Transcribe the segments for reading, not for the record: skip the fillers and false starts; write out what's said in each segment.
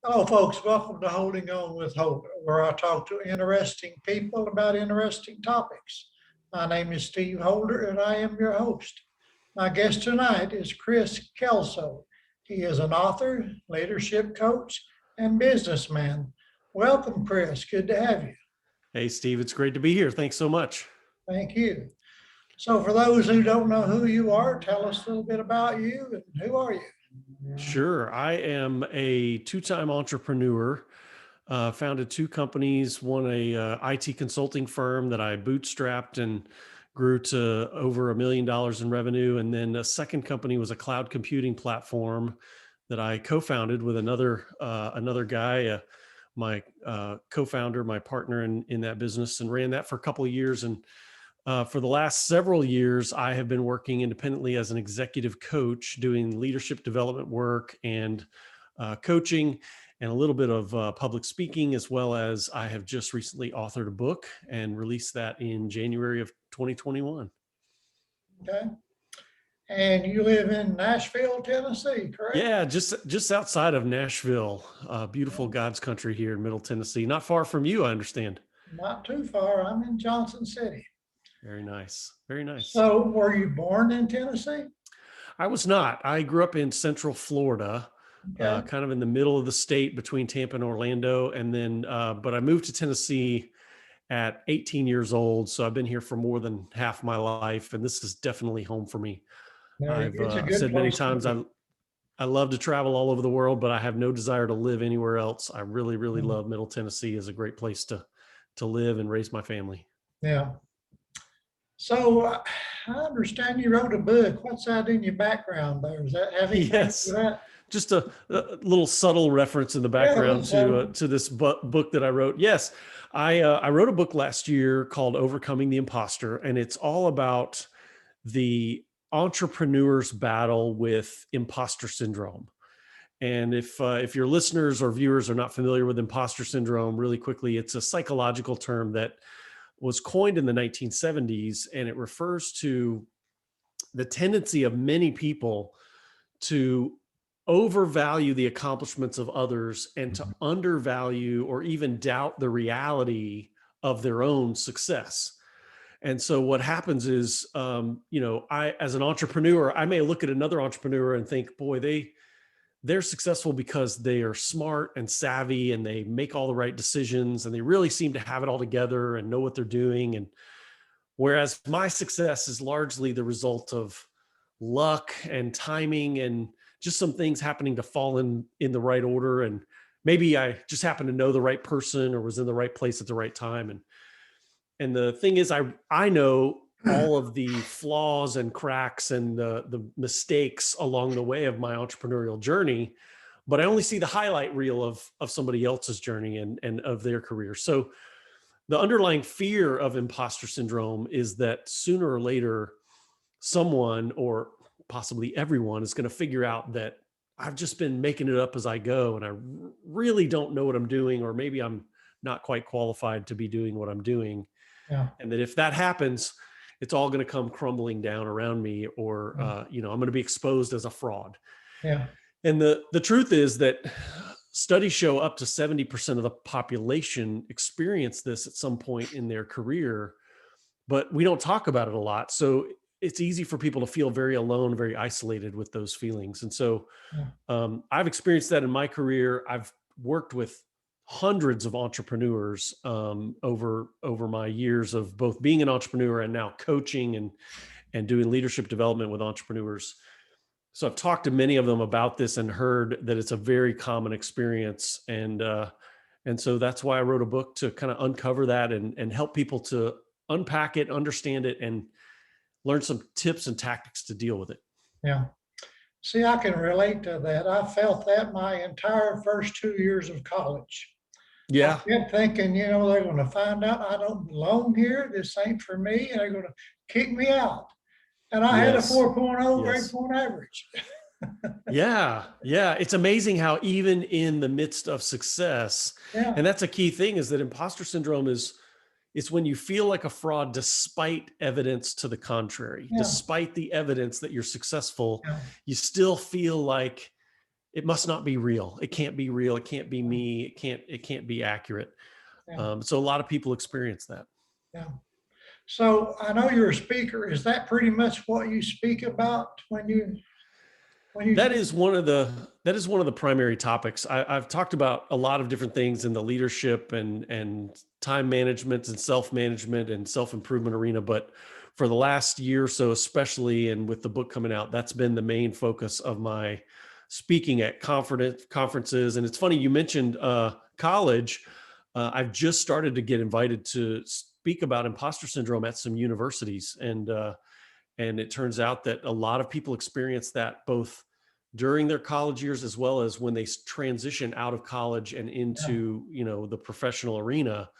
Hello, folks. Welcome to Holding On with Hope, where I talk to interesting people about interesting topics. My name is Steve Holder, and I am your host. My guest tonight is Kris Kelso. He is an author, leadership coach, and businessman. Welcome, Kris. Good to have you. Hey, Steve, it's great to be here. Thanks so much. Thank you. So, for those who don't know who you are, tell us a little bit about you and who are you? Sure. I am a two-time entrepreneur, founded two companies, one a IT consulting firm that I bootstrapped and grew to over $1 million in revenue. And then a second company was a cloud computing platform that I co-founded with another guy, my co-founder, my partner in that business, and ran that for a couple of years. And for the last several years, I have been working independently as an executive coach, doing leadership development work and coaching and a little bit of public speaking, as well as I have just recently authored a book and released that in January of 2021. Okay. And you live in Nashville, Tennessee, correct? Yeah, just outside of Nashville, beautiful God's country here in Middle Tennessee. Not far from you, I understand. Not too far. I'm in Johnson City. Very nice. Very nice. So, were you born in Tennessee? I was not. I grew up in Central Florida, Okay. kind of in the middle of the state between Tampa and Orlando. And then, but I moved to Tennessee at 18 years old. So I've been here for more than half my life. And this is definitely home for me. I've It's a good said many place to times, be. I love to travel all over the world, but I have no desire to live anywhere else. I really, really Mm. love Middle Tennessee as a great place to live and raise my family. Yeah. So, I understand you wrote a book. What's that in your background there? Does that have anything to do Yes. with that? Just a little subtle reference in the Yeah, background so, to this book that I wrote. Yes, I wrote a book last year called Overcoming the Imposter, and it's all about the entrepreneur's battle with imposter syndrome. And if your listeners or viewers are not familiar with imposter syndrome, really quickly, it's a psychological term that was coined in the 1970s, and it refers to the tendency of many people to overvalue the accomplishments of others and to undervalue or even doubt the reality of their own success. And so what happens is, I, as an entrepreneur, I may look at another entrepreneur and think, boy, they're successful because they are smart and savvy and they make all the right decisions and they really seem to have it all together and know what they're doing. And whereas my success is largely the result of luck and timing and just some things happening to fall in the right order. And maybe I just happened to know the right person or was in the right place at the right time. And the thing is, I know all of the flaws and cracks and the mistakes along the way of my entrepreneurial journey, but I only see the highlight reel of somebody else's journey and of their career. So the underlying fear of imposter syndrome is that sooner or later, someone or possibly everyone is going to figure out that I've just been making it up as I go and I really don't know what I'm doing, or maybe I'm not quite qualified to be doing what I'm doing. yeah. And that if that happens, it's all going to come crumbling down around me, or I'm going to be exposed as a fraud. Yeah. And the truth is that studies show up to 70% of the population experience this at some point in their career, but we don't talk about it a lot. So it's easy for people to feel very alone, very isolated with those feelings. And so Yeah. I've experienced that in my career. I've worked with hundreds of entrepreneurs over my years of both being an entrepreneur and now coaching and doing leadership development with entrepreneurs. So I've talked to many of them about this and heard that it's a very common experience. And so that's why I wrote a book, to kind of uncover that and help people to unpack it, understand it, and learn some tips and tactics to deal with it. Yeah. See, I can relate to that. I felt that my entire first 2 years of college. I Yeah. kept thinking, they're going to find out I don't belong here. This ain't for me. And they're going to kick me out. And I had a Yes. 4.0 grade Yes. point average. Yeah. Yeah. It's amazing how even in the midst of success, Yeah. and that's a key thing, is that imposter syndrome it's when you feel like a fraud despite evidence to the contrary. Yeah. Despite the evidence that you're successful, Yeah. you still feel like it must not be real. It can't be real. It can't be me. It can't be accurate. Yeah. So a lot of people experience that. Yeah. So I know you're a speaker. Is that pretty much what you speak about when you? That is one of the primary topics. I've talked about a lot of different things in the leadership and time management and self-management and self-improvement arena, but for the last year or so, especially, and with the book coming out, that's been the main focus of my speaking at conferences. And it's funny, you mentioned college. I've just started to get invited to speak about imposter syndrome at some universities, and it turns out that a lot of people experience that both during their college years as well as when they transition out of college and Yeah. into the professional arena,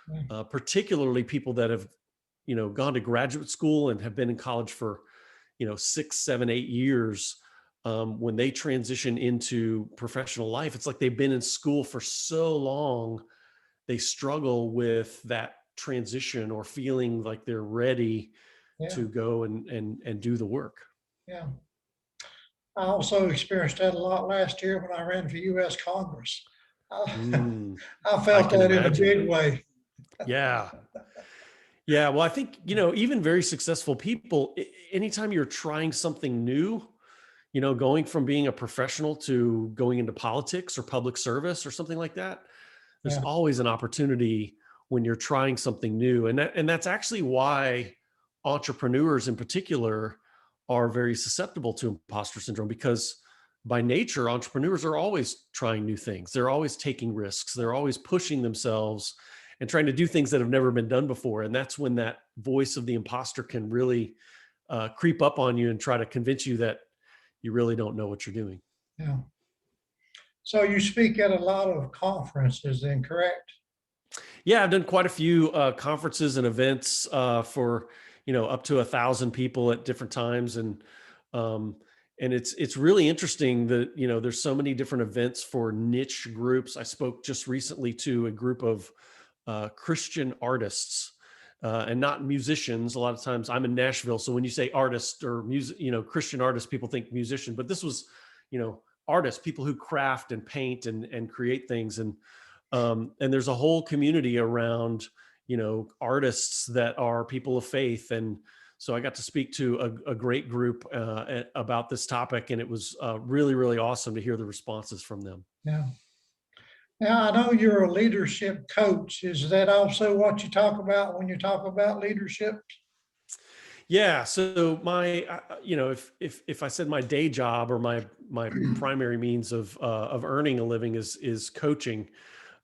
Yeah. particularly people that have gone to graduate school and have been in college for 6, 7, 8 years. When they transition into professional life, it's like they've been in school for so long, they struggle with that transition or feeling like they're ready Yeah. to go and do the work. Yeah. I also experienced that a lot last year when I ran for U.S. Congress. I, Mm, I I felt can that in a imagine. big way. Yeah. Yeah. Well, I think, even very successful people, anytime you're trying something new, going from being a professional to going into politics or public service or something like that, there's Yeah. always an opportunity when you're trying something new. And that's actually why entrepreneurs in particular are very susceptible to imposter syndrome, because by nature, entrepreneurs are always trying new things. They're always taking risks. They're always pushing themselves and trying to do things that have never been done before. And that's when that voice of the imposter can really creep up on you and try to convince you that you really don't know what you're doing. Yeah. So you speak at a lot of conferences, then, correct? Yeah, I've done quite a few conferences and events for up to 1,000 people at different times, um, and it's really interesting that there's so many different events for niche groups. I spoke just recently to a group of Christian artists. And not musicians. A lot of times I'm in Nashville, so when you say artist or music, Christian artists, people think musician. But this was, artists, people who craft and paint and create things, and there's a whole community around artists that are people of faith. And so I got to speak to a great group about this topic, and it was really, really awesome to hear the responses from them. Yeah. Now, I know you're a leadership coach. Is that also what you talk about when you talk about leadership? Yeah. So my, if I said my day job or my primary means of earning a living is coaching,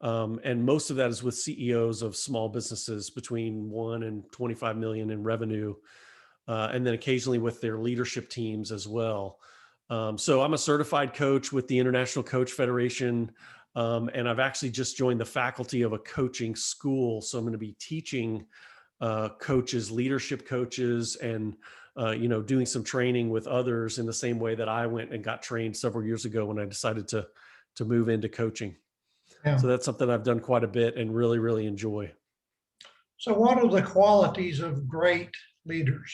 and most of that is with CEOs of small businesses between 1 and 25 million in revenue, and then occasionally with their leadership teams as well. So I'm a certified coach with the International Coach Federation, and I've actually just joined the faculty of a coaching school. So I'm going to be teaching coaches, leadership coaches, and doing some training with others in the same way that I went and got trained several years ago when I decided to move into coaching. Yeah. So that's something I've done quite a bit and really, really enjoy. So what are the qualities of great leaders?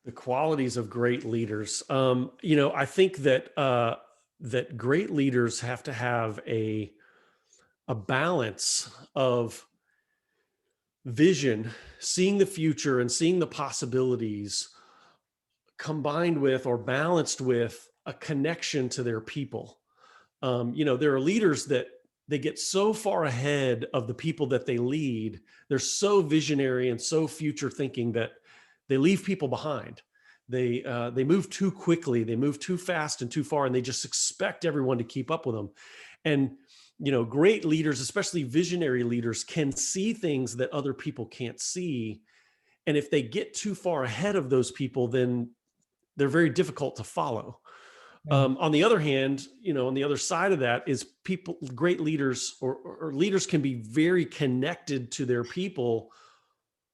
The qualities of great leaders. I think that great leaders have to have a balance of vision, seeing the future and seeing the possibilities, combined with or balanced with a connection to their people. There are leaders that they get so far ahead of the people that they lead. They're so visionary and so future thinking that they leave people behind. They move too quickly, they move too fast and too far, and they just expect everyone to keep up with them. And great leaders, especially visionary leaders, can see things that other people can't see. And if they get too far ahead of those people, then they're very difficult to follow. Yeah. On the other hand, on the other side of that is great leaders or leaders can be very connected to their people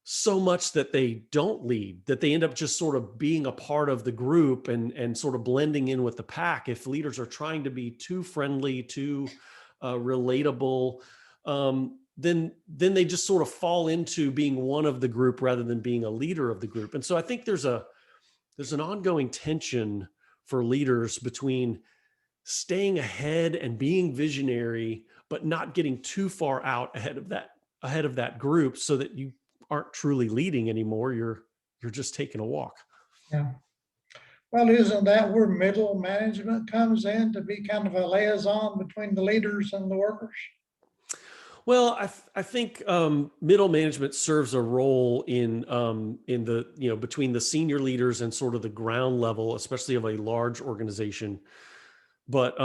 so much that they don't lead, that they end up just sort of being a part of the group and sort of blending in with the pack. If leaders are trying to be too friendly, too relatable, then they just sort of fall into being one of the group rather than being a leader of the group. And so I think there's an ongoing tension for leaders between staying ahead and being visionary, but not getting too far out ahead of that group, so that you aren't truly leading anymore. You're just taking a walk. Yeah. Well, isn't that where middle management comes in, to be kind of a liaison between the leaders and the workers? Well, I think middle management serves a role in the, between the senior leaders and sort of the ground level, especially of a large organization. But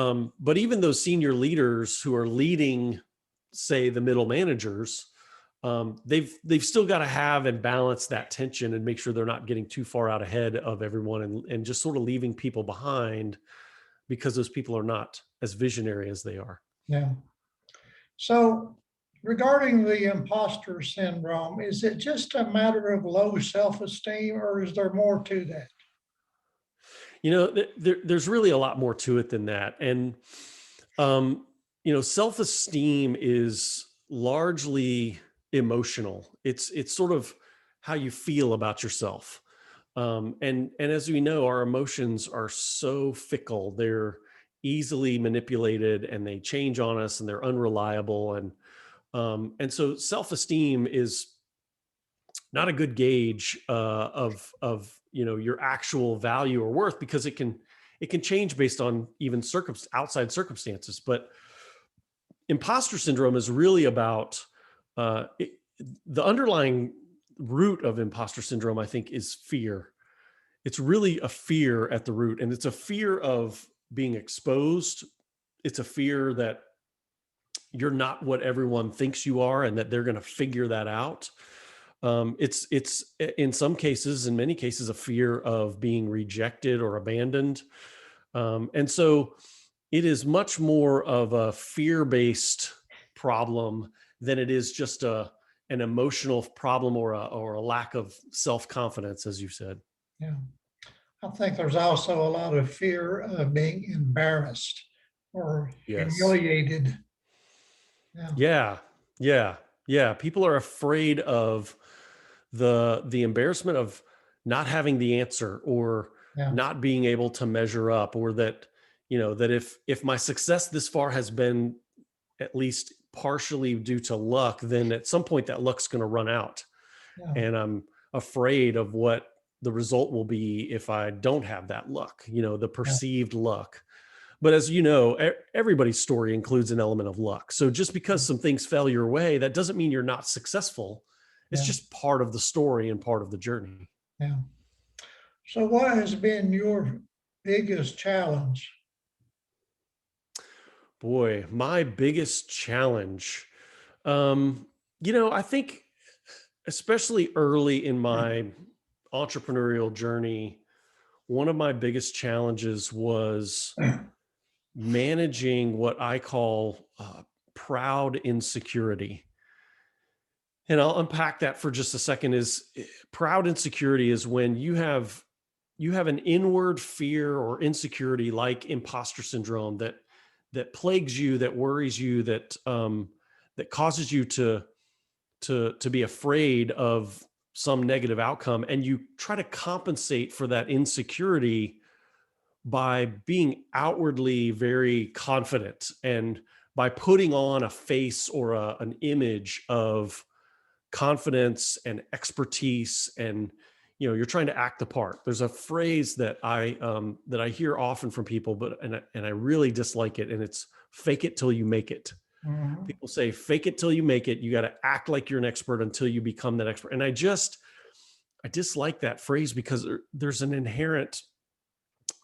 even those senior leaders who are leading, say, the middle managers, they've still got to have and balance that tension and make sure they're not getting too far out ahead of everyone, and just sort of leaving people behind, because those people are not as visionary as they are. Yeah. So regarding the imposter syndrome, is it just a matter of low self-esteem, or is there more to that? There's really a lot more to it than that. And, self-esteem is largely emotional. It's sort of how you feel about yourself. And as we know, our emotions are so fickle. They're easily manipulated, and they change on us, and they're unreliable. And so self-esteem is not a good gauge of your actual value or worth, because it can change based on even outside circumstances. But imposter syndrome is really about the underlying root of imposter syndrome, I think, is fear. It's really a fear at the root, and it's a fear of being exposed. It's a fear that you're not what everyone thinks you are, and that they're going to figure that out. It's in some cases, in many cases, a fear of being rejected or abandoned. And so it is much more of a fear-based problem than it is just an emotional problem, or a lack of self-confidence, as you said. Yeah. I think there's also a lot of fear of being embarrassed or Yes. humiliated. Yeah. Yeah. Yeah. Yeah. People are afraid of the embarrassment of not having the answer, or Yeah. not being able to measure up, or that, that if my success this far has been at least partially due to luck, then at some point that luck's going to run out. Yeah. And I'm afraid of what the result will be if I don't have that luck, the Yeah. perceived luck. But as you know, everybody's story includes an element of luck. So just because some things fell your way, that doesn't mean you're not successful. It's Yeah. just part of the story and part of the journey. Yeah. So what has been your biggest challenge? Boy, my biggest challenge. I think, especially early in my entrepreneurial journey, one of my biggest challenges was managing what I call proud insecurity. And I'll unpack that for just a second. Is proud insecurity is when you have an inward fear or insecurity, like imposter syndrome, that plagues you, that worries you, that causes you to be afraid of some negative outcome, and you try to compensate for that insecurity by being outwardly very confident, and by putting on a face or an image of confidence and expertise, and you're trying to act the part. There's a phrase that I hear often from people, and I really dislike it, and it's fake it till you make it. Mhm. People say fake it till you make it. You got to act like you're an expert until you become that expert. And I dislike that phrase, because there's an inherent,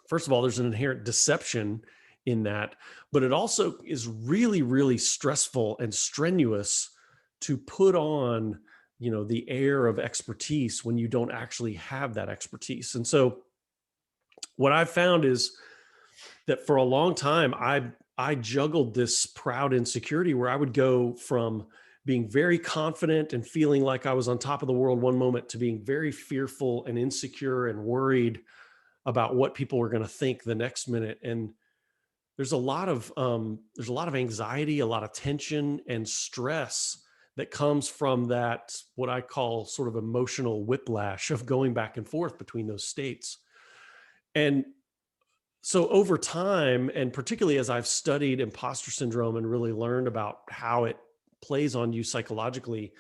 first of all, there's an inherent deception in that, but it also is really, really stressful and strenuous to put on, the air of expertise when you don't actually have that expertise. And so what I've found is that for a long time, I juggled this proud insecurity, where I would go from being very confident and feeling like I was on top of the world one moment, to being very fearful and insecure and worried about what people were going to think the next minute. And there's a lot of anxiety, a lot of tension and stress that comes from that, what I call sort of emotional whiplash of going back and forth between those states. And so over time, and particularly as I've studied imposter syndrome and really learned about how it plays on you psychologically,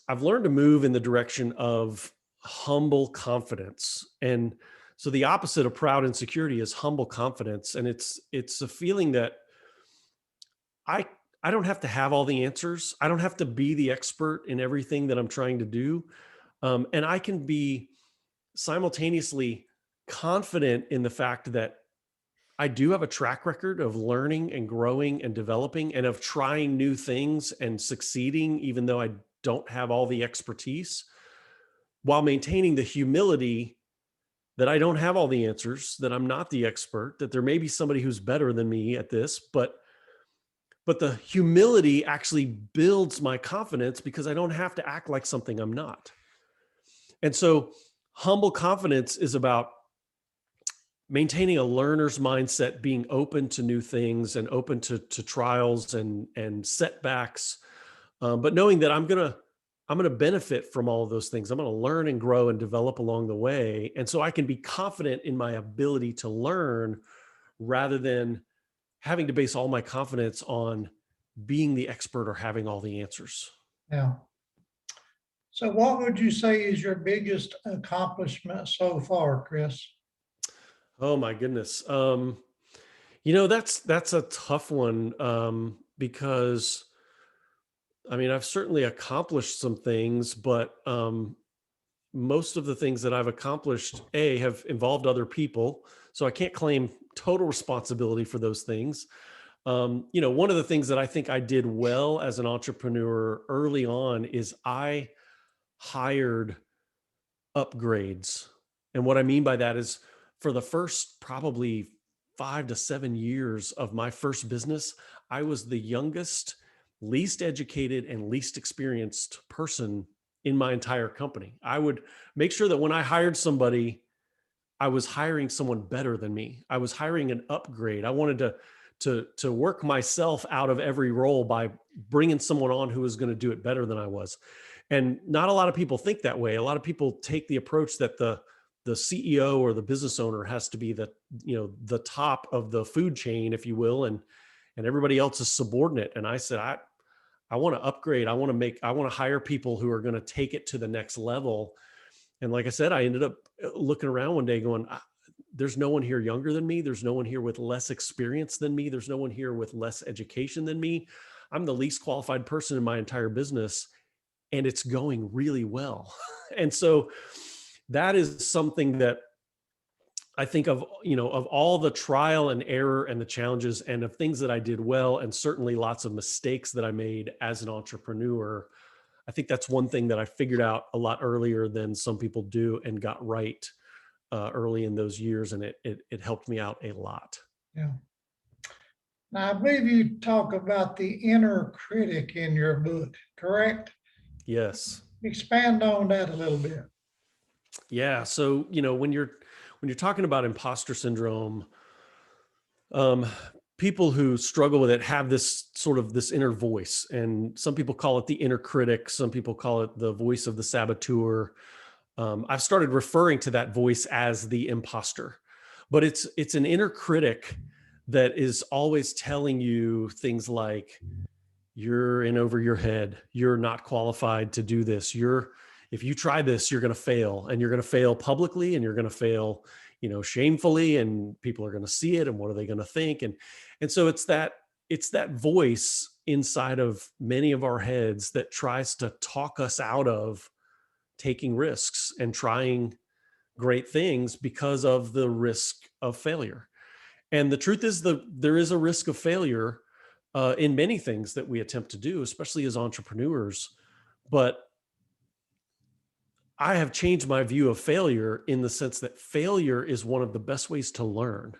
I've learned to move in the direction of humble confidence. And so the opposite of proud insecurity is humble confidence. And it's a feeling that I I don't have to have all the answers. I don't have to be the expert in everything that I'm trying to do. And I can be simultaneously confident in the fact that I do have a track record of learning and growing and developing and of trying new things and succeeding, even though I don't have all the expertise, while maintaining the humility that I don't have all the answers, that I'm not the expert, that there may be somebody who's better than me at this, but the humility actually builds my confidence because I don't have to act like something I'm not. And so humble confidence is about maintaining a learner's mindset, being open to new things and open to trials and setbacks, but knowing that I'm gonna benefit from all of those things. I'm gonna learn and grow and develop along the way, and so I can be confident in my ability to learn rather than having to base all my confidence on being the expert or having all the answers. Yeah. So what would you say is your biggest accomplishment so far, Kris? Oh my goodness. That's a tough one, because I mean, I've certainly accomplished some things, but most of the things that I've accomplished, have involved other people. So I can't claim total responsibility for those things. One of the things that I think I did well as an entrepreneur early on is I hired upgrades. And what I mean by that is for the first probably 5 to 7 years of my first business, I was the youngest, least educated, and least experienced person in my entire company. I would make sure that when I hired somebody, I was hiring someone better than me. I was hiring an upgrade. I wanted to work myself out of every role by bringing someone on who was going to do it better than I was. And not a lot of people think that way. A lot of people take the approach that the CEO or the business owner has to be the top of the food chain, if you will, and everybody else is subordinate. And I said, I want to upgrade. I want to hire people who are going to take it to the next level. And like I said, I ended up looking around one day going, there's no one here younger than me. There's no one here with less experience than me. There's no one here with less education than me. I'm the least qualified person in my entire business, and it's going really well. And so that is something that I think of all the trial and error and the challenges and of things that I did well, and certainly lots of mistakes that I made as an entrepreneur. I think that's one thing that I figured out a lot earlier than some people do and got right early in those years. And it helped me out a lot. Yeah. Now, I believe you talk about the inner critic in your book, correct? Yes. Expand on that a little bit. Yeah. So, when you're talking about imposter syndrome, um, people who struggle with it have this inner voice, and some people call it the inner critic. Some people call it the voice of the saboteur. I've started referring to that voice as the imposter, but it's an inner critic that is always telling you things like, you're in over your head, you're not qualified to do this, if you try this, you're going to fail, and you're going to fail publicly, and you're going to fail shamefully, and people are going to see it, and what are they going to think? And so it's that voice inside of many of our heads that tries to talk us out of taking risks and trying great things because of the risk of failure. And the truth is, there is a risk of failure in many things that we attempt to do, especially as entrepreneurs. But I have changed my view of failure in the sense that failure is one of the best ways to learn.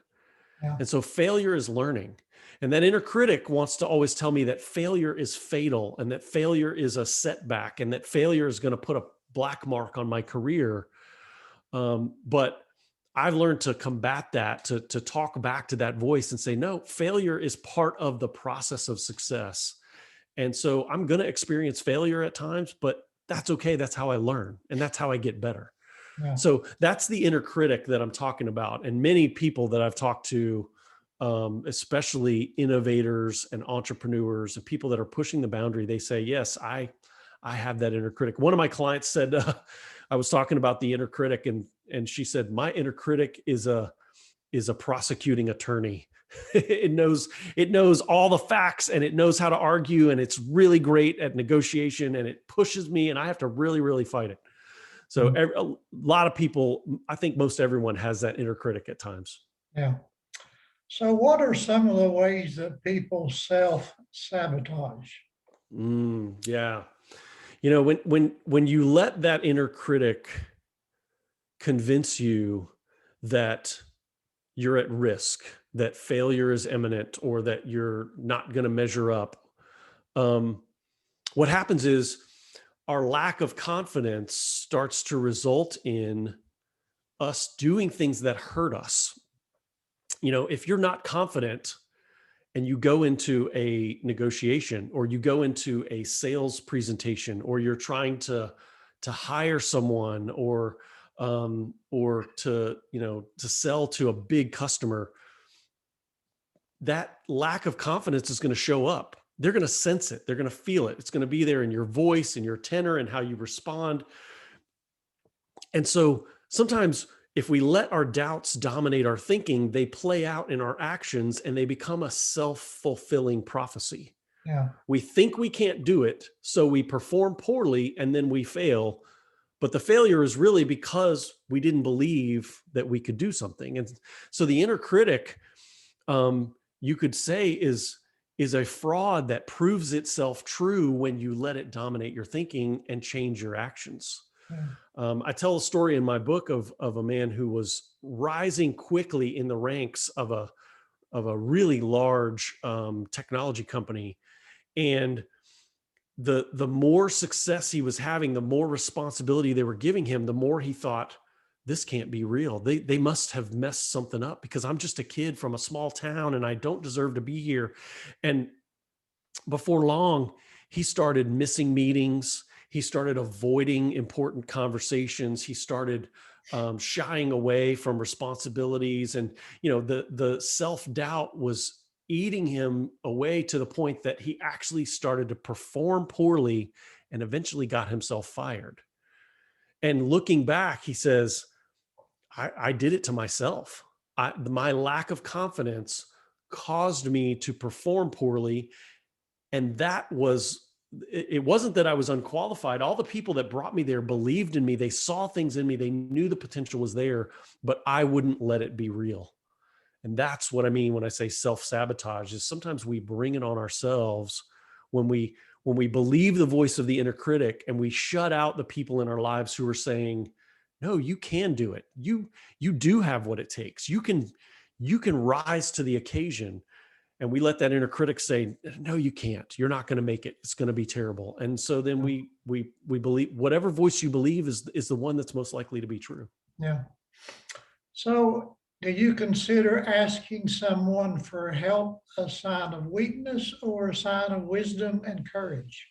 Yeah. And so failure is learning. And that inner critic wants to always tell me that failure is fatal, and that failure is a setback, and that failure is going to put a black mark on my career. But I've learned to combat that, to talk back to that voice and say, no, failure is part of the process of success. And so I'm going to experience failure at times, but that's okay. That's how I learn, and that's how I get better. Yeah. So that's the inner critic that I'm talking about. And many people that I've talked to, especially innovators and entrepreneurs and people that are pushing the boundary, they say, yes, I have that inner critic. One of my clients said, I was talking about the inner critic, and she said, my inner critic is a prosecuting attorney. It knows all the facts, and it knows how to argue, and it's really great at negotiation, and it pushes me, and I have to really, really fight it. So a lot of people, I think most everyone has that inner critic at times. Yeah. So what are some of the ways that people self-sabotage? Yeah. You know, when you let that inner critic convince you that you're at risk, that failure is imminent, or that you're not going to measure up, what happens is our lack of confidence starts to result in us doing things that hurt us. You know, if you're not confident and you go into a negotiation, or you go into a sales presentation, or you're trying to hire someone, or to, to sell to a big customer, that lack of confidence is going to show up. They're going to sense it. They're going to feel it. It's going to be there in your voice and your tenor and how you respond. And so sometimes if we let our doubts dominate our thinking, they play out in our actions, and they become a self-fulfilling prophecy. Yeah. We think we can't do it, so we perform poorly, and then we fail. But the failure is really because we didn't believe that we could do something. And so the inner critic, you could say, is a fraud that proves itself true when you let it dominate your thinking and change your actions. Yeah. I tell a story in my book of a man who was rising quickly in the ranks of a really large technology company, and the more success he was having, the more responsibility they were giving him, the more he thought, this can't be real. They must have messed something up, because I'm just a kid from a small town and I don't deserve to be here. And before long, he started missing meetings. He started avoiding important conversations. He started shying away from responsibilities. And, the self-doubt was eating him away to the point that he actually started to perform poorly and eventually got himself fired. And looking back, he says, I did it to myself. My lack of confidence caused me to perform poorly. And it wasn't that I was unqualified. All the people that brought me there believed in me. They saw things in me. They knew the potential was there, but I wouldn't let it be real. And that's what I mean when I say self-sabotage, is sometimes we bring it on ourselves when we believe the voice of the inner critic, and we shut out the people in our lives who are saying, no, you can do it. You do have what it takes. You can rise to the occasion. And we let that inner critic say, no, you can't. You're not going to make it. It's going to be terrible. And so then we believe whatever voice you believe is the one that's most likely to be true. Yeah. So do you consider asking someone for help a sign of weakness or a sign of wisdom and courage?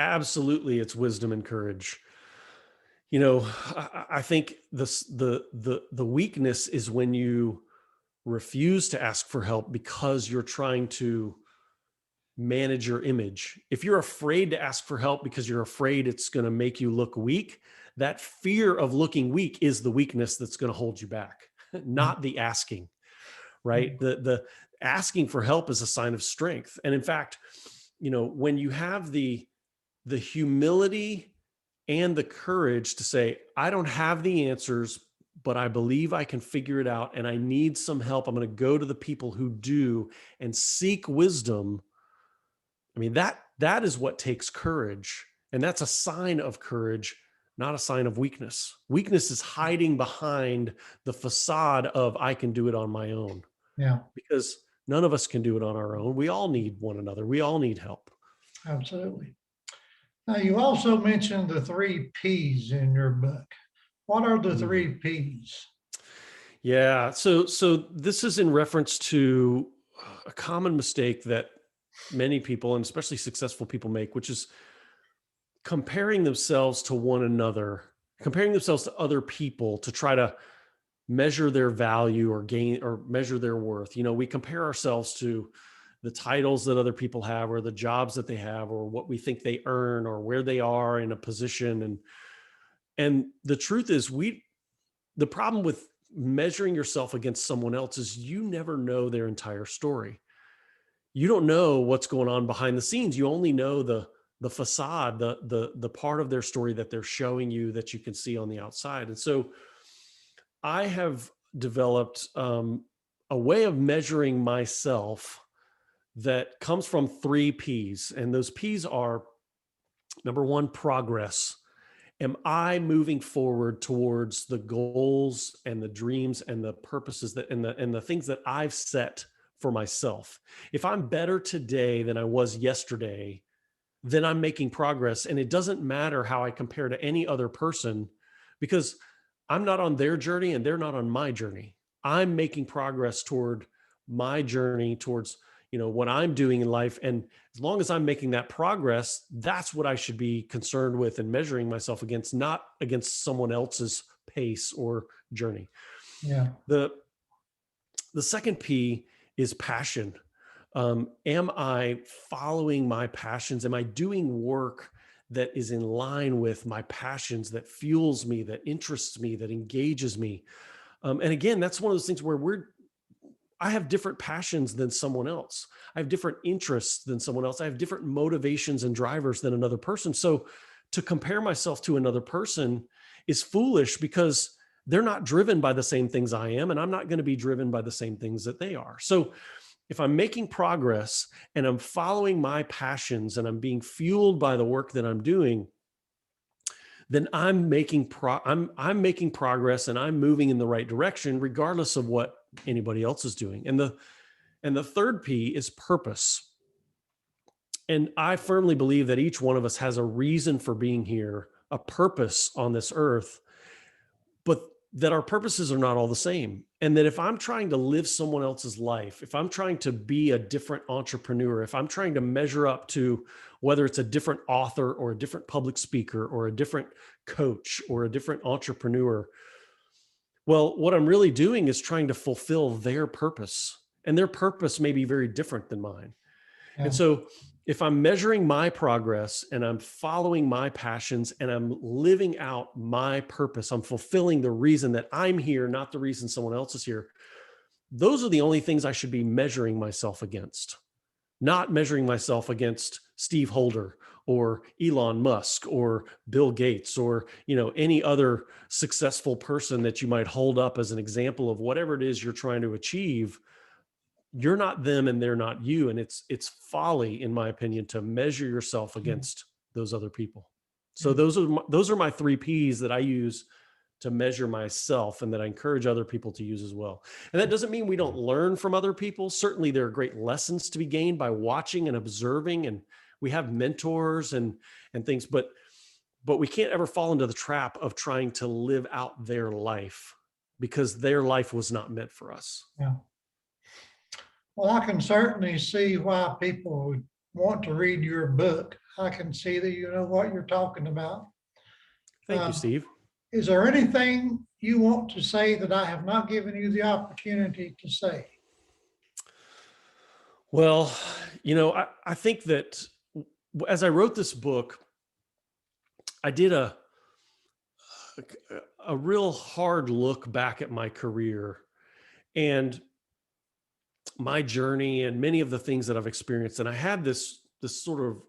Absolutely, it's wisdom and courage. I think the weakness is when you refuse to ask for help because you're trying to manage your image. If you're afraid to ask for help because you're afraid it's going to make you look weak, that fear of looking weak is the weakness that's going to hold you back, not the asking, right? The asking for help is a sign of strength. And in fact, when you have the humility and the courage to say, I don't have the answers, but I believe I can figure it out, and I need some help. I'm going to go to the people who do and seek wisdom. I mean, that is what takes courage. And that's a sign of courage, not a sign of weakness. Weakness is hiding behind the facade of I can do it on my own. Yeah, Because none of us can do it on our own. We all need one another. We all need help. absolutely. Now, you also mentioned the 3 P's in your book. What are the 3 P's? Yeah. So this is in reference to a common mistake that many people, and especially successful people, make, which is comparing themselves to one another comparing themselves to other people to try to measure their value or gain or measure their worth. We compare ourselves to the titles that other people have or the jobs that they have or what we think they earn or where they are in a position. And the truth is the problem with measuring yourself against someone else is you never know their entire story. You don't know what's going on behind the scenes. You only know the facade, the part of their story that they're showing you that you can see on the outside. And so I have developed a way of measuring myself that comes from 3 P's. And those P's are, number one, progress. Am I moving forward towards the goals and the dreams and the purposes that and the things that I've set for myself? If I'm better today than I was yesterday, then I'm making progress. And it doesn't matter how I compare to any other person, because I'm not on their journey and they're not on my journey. I'm making progress toward my journey, towards what I'm doing in life. And as long as I'm making that progress, that's what I should be concerned with and measuring myself against, not against someone else's pace or journey. Yeah. The second P is passion. Am I following my passions? Am I doing work that is in line with my passions, that fuels me, that interests me, that engages me? And again, that's one of those things where I have different passions than someone else. I have different interests than someone else. I have different motivations and drivers than another person. So to compare myself to another person is foolish, because they're not driven by the same things I am, and I'm not going to be driven by the same things that they are. So if I'm making progress and I'm following my passions and I'm being fueled by the work that I'm doing, then I'm making progress and I'm moving in the right direction, regardless of what anybody else is doing. And the third P is purpose. And I firmly believe that each one of us has a reason for being here, a purpose on this earth, but that our purposes are not all the same. And that if I'm trying to live someone else's life, if I'm trying to be a different entrepreneur, if I'm trying to measure up to whether it's a different author or a different public speaker or a different coach or a different entrepreneur, well, what I'm really doing is trying to fulfill their purpose. And their purpose may be very different than mine. Yeah. And so if I'm measuring my progress and I'm following my passions and I'm living out my purpose, I'm fulfilling the reason that I'm here, not the reason someone else is here. Those are the only things I should be measuring myself against, not measuring myself against Steve Holder or Elon Musk or Bill Gates or, any other successful person that you might hold up as an example of whatever it is you're trying to achieve. You're not them and they're not you. And it's folly, in my opinion, to measure yourself against those other people. So those are my 3 Ps that I use to measure myself and that I encourage other people to use as well. And that doesn't mean we don't learn from other people. Certainly there are great lessons to be gained by watching and observing, and we have mentors and things, but we can't ever fall into the trap of trying to live out their life, because their life was not meant for us. Yeah. Well, I can certainly see why people would want to read your book. I can see that you know what you're talking about. Thank you, Steve. Is there anything you want to say that I have not given you the opportunity to say? Well, I think that as I wrote this book, I did a real hard look back at my career and my journey and many of the things that I've experienced. And I had this sort of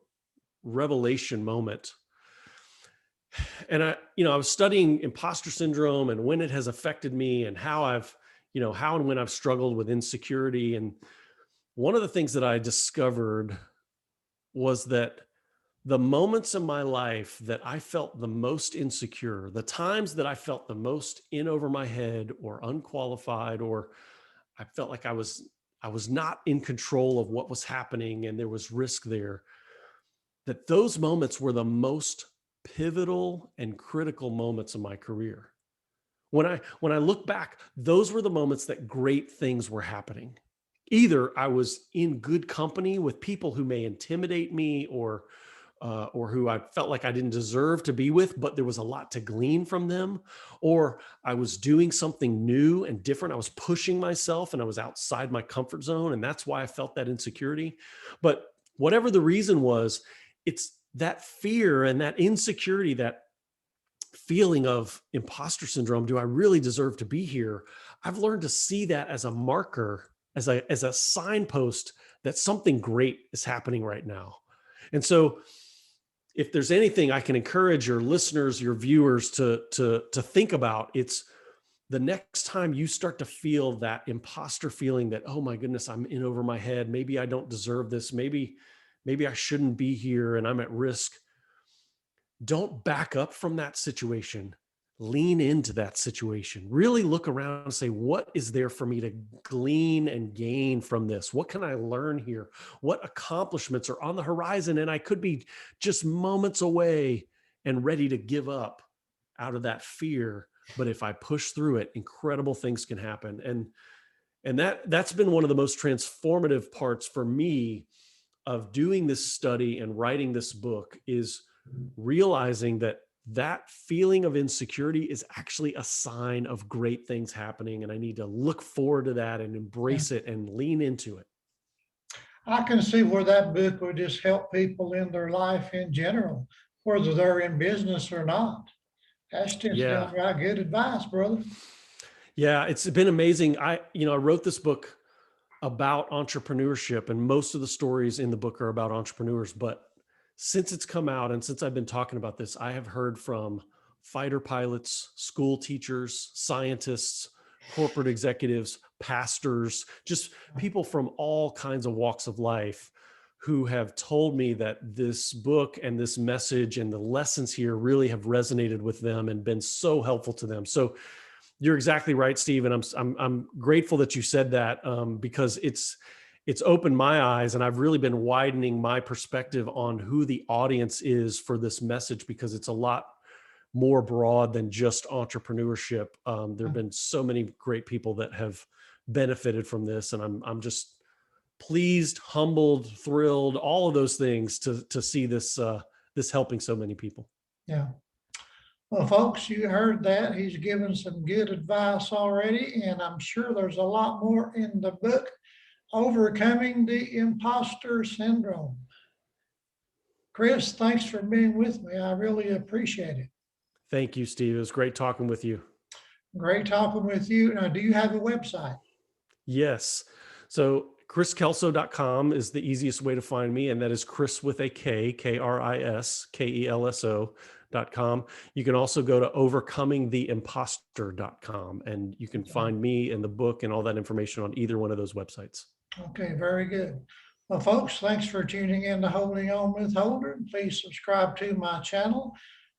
revelation moment. And I was studying imposter syndrome and when it has affected me and how and when I've struggled with insecurity. And one of the things that I discovered was that the moments in my life that I felt the most insecure, the times that I felt the most in over my head or unqualified, or I felt like I was not in control of what was happening and there was risk there, that those moments were the most pivotal and critical moments of my career. When I look back, those were the moments that great things were happening. Either I was in good company with people who may intimidate me or or who I felt like I didn't deserve to be with, but there was a lot to glean from them, or I was doing something new and different. I was pushing myself and I was outside my comfort zone. And that's why I felt that insecurity. But whatever the reason was, it's that fear and that insecurity, that feeling of imposter syndrome. Do I really deserve to be here? I've learned to see that as a marker, as a signpost that something great is happening right now. And so if there's anything I can encourage your listeners, your viewers to think about, it's the next time you start to feel that imposter feeling that, oh my goodness, I'm in over my head. Maybe I don't deserve this. Maybe I shouldn't be here and I'm at risk. Don't back up from that situation. Lean into that situation. Really look around and say, what is there for me to glean and gain from this? What can I learn here? What accomplishments are on the horizon? And I could be just moments away and ready to give up out of that fear. But if I push through it, incredible things can happen. And that's been one of the most transformative parts for me of doing this study and writing this book, is realizing that that feeling of insecurity is actually a sign of great things happening. And I need to look forward to that and embrace it and lean into it. I can see where that book would just help people in their life in general, whether they're in business or not. That's just downright good advice, brother. Yeah, it's been amazing. I wrote this book about entrepreneurship, and most of the stories in the book are about entrepreneurs. But since it's come out and since I've been talking about this, I have heard from fighter pilots, school teachers, scientists, corporate executives, pastors, just people from all kinds of walks of life who have told me that this book and this message and the lessons here really have resonated with them and been so helpful to them. So you're exactly right, Steve. And I'm grateful that you said that, because it's opened my eyes, and I've really been widening my perspective on who the audience is for this message, because it's a lot more broad than just entrepreneurship. There have been so many great people that have benefited from this, and I'm just pleased, humbled, thrilled, all of those things to see this helping so many people. Yeah. Well, folks, you heard that. He's given some good advice already, and I'm sure there's a lot more in the book, Overcoming the Imposter Syndrome. Kris, thanks for being with me. I really appreciate it. Thank you, Steve. It was great talking with you. Great talking with you. Now, do you have a website? Yes. So KrisKelso.com is the easiest way to find me. And that is Kris with a K, KrisKelso.com. You can also go to overcomingtheimposter.com, and you can find me and the book and all that information on either one of those websites. Okay, very good. Well, folks, thanks for tuning in to Holding On with Holder. Please subscribe to my channel.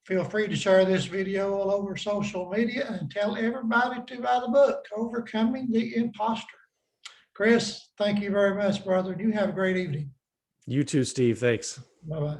Feel free to share this video all over social media and tell everybody to buy the book, Overcoming the Imposter. Kris, thank you very much, brother. You have a great evening. You too, Steve. Thanks. Bye-bye.